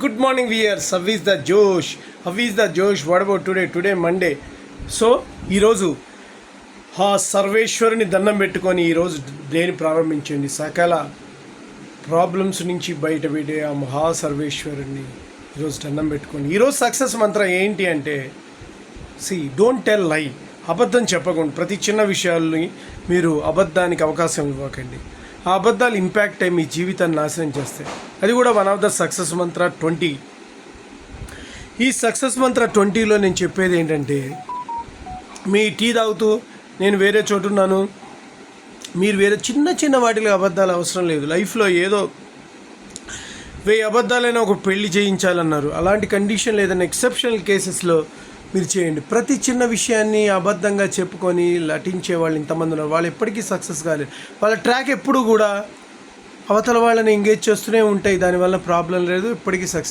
Good morning, viewers. How is the Josh? How is the Josh? What about today? Today Monday. So ఈరోజు ఆ సర్వేశ్వరుని దండం పెట్టుకొని ఈరోజు దేని ప్రారంభించండి. సకల ప్రాబ్లమ్స్ నుంచి బయటపెట్టే ఆ మహా సర్వేశ్వరుని ఈరోజు దండం పెట్టుకోండి. ఈరోజు సక్సెస్ మంత్రం ఏంటి అంటే డోంట్ టెల్ లై. అబద్ధం చెప్పకుండా ప్రతి చిన్న విషయాల్ని మీరు అబద్ధానికి అవకాశం ఇవ్వకండి. ఆ అబద్ధాలు ఇంపాక్ట్ అయ్యి మీ జీవితాన్ని నాశనం చేస్తాయి. అది కూడా వన్ ఆఫ్ ద సక్సెస్ మంత్ర 20. ఈ సక్సెస్ మంత్ర 20లో నేను చెప్పేది ఏంటంటే, మీ టీ తాగుతూ నేను వేరే చోటున్నాను, మీరు వేరే చిన్న చిన్న వాటిలో అబద్ధాలు అవసరం లేదు. లైఫ్లో ఏదో 1000 అబద్ధాలైనా ఒక పెళ్లి చేయించాలన్నారు. అలాంటి కండిషన్ లేదన్న ఎక్సెప్షనల్ కేసెస్లో మీరు చేయండి. ప్రతి చిన్న విషయాన్ని అబద్ధంగా చెప్పుకొని నటించే వాళ్ళు ఇంతమంది ఉన్నారు. వాళ్ళు ఎప్పటికీ సక్సెస్ కాలేదు. వాళ్ళ ట్రాక్ ఎప్పుడు కూడా అవతల వాళ్ళని ఎంగేజ్ చేస్తూనే ఉంటాయి. దానివల్ల ప్రాబ్లం లేదు, ఎప్పటికీ సక్సెస్.